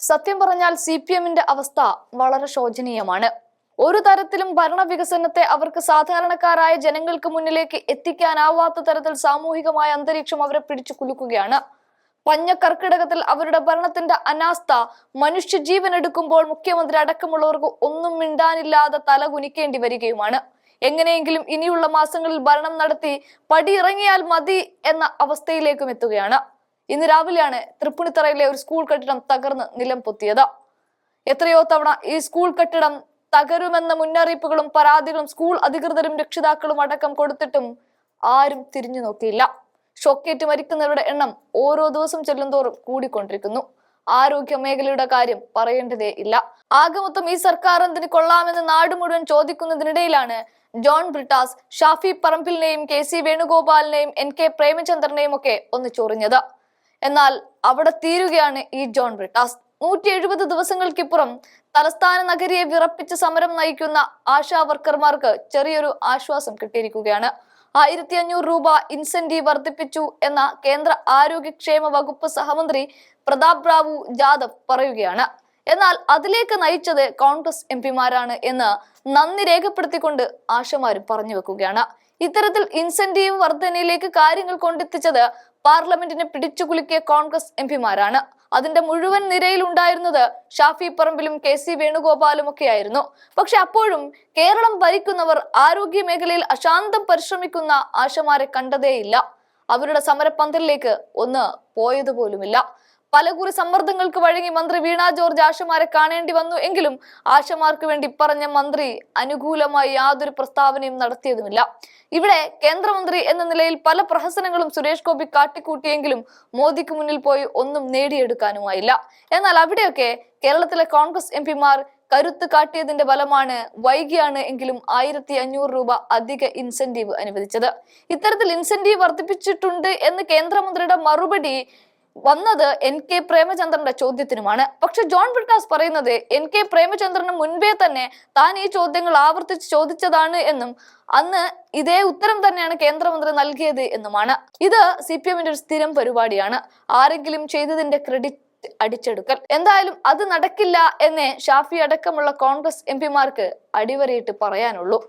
സത്യം പറഞ്ഞാൽ CPMന്റെ അവസ്ഥ വളരെ ശോചനീയമാണ്. ഒരു തരത്തിലും ഭരണവികസനത്തെ അവർക്ക് സാധാരണക്കാരായ ജനങ്ങൾക്ക് മുന്നിലേക്ക് എത്തിക്കാനാവാത്ത തരത്തിൽ സാമൂഹികമായ അന്തരീക്ഷം അവരെ പിടിച്ചു കുലുക്കുകയാണ്. പഞ്ഞക്കർക്കിടകത്തിൽ അവരുടെ ഭരണത്തിന്റെ അനാസ്ഥ മനുഷ്യജീവൻ എടുക്കുമ്പോൾ മുഖ്യമന്ത്രി അടക്കമുള്ളവർക്ക് ഒന്നും മിണ്ടാനില്ലാതെ തല കുനിക്കേണ്ടി വരികയുമാണ്. എങ്ങനെയെങ്കിലും ഇനിയുള്ള മാസങ്ങളിൽ ഭരണം നടത്തി പടിയിറങ്ങിയാൽ മതി എന്ന അവസ്ഥയിലേക്കും എത്തുകയാണ്. ഇന്ന് രാവിലെയാണ് തൃപ്പൂണിത്തറയിലെ ഒരു സ്കൂൾ കെട്ടിടം തകർന്ന് നിലം പൊത്തിയത്. എത്രയോ തവണ ഈ സ്കൂൾ കെട്ടിടം തകരുമെന്ന മുന്നറിയിപ്പുകളും പരാതികളും സ്കൂൾ അധികൃതരും രക്ഷിതാക്കളും അടക്കം കൊടുത്തിട്ടും ആരും തിരിഞ്ഞു നോക്കിയില്ല. ഷോക്കേറ്റ് മരിക്കുന്നവരുടെ എണ്ണം ഓരോ ദിവസം ചെല്ലുന്തോറും കൂടിക്കൊണ്ടിരിക്കുന്നു. ആരോഗ്യ മേഖലയുടെ കാര്യം പറയേണ്ടതേ ഇല്ല. ആകെ മൊത്തം ഈ സർക്കാർ എന്തിന് കൊള്ളാമെന്ന് നാട് മുഴുവൻ ചോദിക്കുന്നതിനിടയിലാണ് ജോൺ ബ്രിട്ടാസ് ഷാഫി പറമ്പിലിനെയും KC വേണുഗോപാലിനെയും NK പ്രേമചന്ദ്രനെയും ഒക്കെ ഒന്ന് ചൊറിഞ്ഞത്. എന്നാൽ അവിടെ തീരുകയാണ് ഈ ജോൺ ബ്രിട്ടാസ്. 170 ദിവസങ്ങൾക്കിപ്പുറം തലസ്ഥാന നഗരിയെ വിറപ്പിച്ച് സമരം നയിക്കുന്ന ആശാ വർക്കർമാർക്ക് ചെറിയൊരു ആശ്വാസം കിട്ടിയിരിക്കുകയാണ്. 1500 രൂപ ഇൻസെന്റീവ് വർദ്ധിപ്പിച്ചു എന്ന കേന്ദ്ര ആരോഗ്യക്ഷേമ വകുപ്പ് സഹമന്ത്രി പ്രതാപ് റാവു ജാദവ് പറയുകയാണ്. എന്നാൽ അതിലേക്ക് നയിച്ചത് കോൺഗ്രസ് MP-മാരാണ് എന്ന് നന്ദി രേഖപ്പെടുത്തിക്കൊണ്ട് ആശമാരും പറഞ്ഞു വെക്കുകയാണ്. ഇത്തരത്തിൽ ഇൻസെന്റീവ് വർധനയിലേക്ക് കാര്യങ്ങൾ കൊണ്ടെത്തിച്ചത് പാർലമെന്റിനെ പിടിച്ചുകുലുക്കിയ കോൺഗ്രസ് MP-മാരാണ്. അതിന്റെ മുഴുവൻ നിരയിൽ ഉണ്ടായിരുന്നത് ഷാഫി പറമ്പിലും KC വേണുഗോപാലും ഒക്കെയായിരുന്നു. പക്ഷെ അപ്പോഴും കേരളം ഭരിക്കുന്നവർ ആരോഗ്യ മേഖലയിൽ അശാന്തം പരിശ്രമിക്കുന്ന ആശമാരെ കണ്ടതേയില്ല. അവരുടെ സമരപ്പന്തലിലേക്ക് ഒന്ന് പോയതുപോലുമില്ല. പലകുറി സമ്മർദ്ദങ്ങൾക്ക് വഴങ്ങി മന്ത്രി വീണ ജോർജ് ആശമാരെ കാണേണ്ടി വന്നു. എങ്കിലും ആശമാർക്ക് വേണ്ടി പറഞ്ഞ മന്ത്രി അനുകൂലമായി യാതൊരു പ്രസ്താവനയും നടത്തിയതുമില്ല. ഇവിടെ കേന്ദ്രമന്ത്രി എന്ന നിലയിൽ പല പ്രഹസനങ്ങളും സുരേഷ് ഗോപി കാട്ടിക്കൂട്ടിയെങ്കിലും മോദിക്ക് മുന്നിൽ പോയി ഒന്നും നേടിയെടുക്കാനുമായില്ല. എന്നാൽ അവിടെയൊക്കെ കേരളത്തിലെ കോൺഗ്രസ് MP-മാർ കരുത്ത് കാട്ടിയതിന്റെ ഫലമാണ് വൈകിയാണ് എങ്കിലും 1500 രൂപ അധിക ഇൻസെന്റീവ് അനുവദിച്ചത്. ഇത്തരത്തിൽ ഇൻസെന്റീവ് വർദ്ധിപ്പിച്ചിട്ടുണ്ട് എന്ന് കേന്ദ്രമന്ത്രിയുടെ മറുപടി വന്നത് NK പ്രേമചന്ദ്രന്റെ ചോദ്യത്തിനുമാണ്. പക്ഷെ ജോൺ ബ്രിട്ടാസ് പറയുന്നത് NK പ്രേമചന്ദ്രന് മുൻപേ തന്നെ താൻ ഈ ചോദ്യങ്ങൾ ആവർത്തിച്ച് ചോദിച്ചതാണ് എന്നും അന്ന് ഇതേ ഉത്തരം തന്നെയാണ് കേന്ദ്രമന്ത്രി നൽകിയത് എന്നുമാണ്. ഇത് CPMന്റെ ഒരു സ്ഥിരം പരിപാടിയാണ്. ആരെങ്കിലും ചെയ്തതിന്റെ ക്രെഡിറ്റ് അടിച്ചെടുക്കൽ. എന്തായാലും അത് നടക്കില്ല എന്നേ ഷാഫി അടക്കമുള്ള കോൺഗ്രസ് MP-മാർക്ക് അടിവരയിട്ട് പറയാനുള്ളൂ.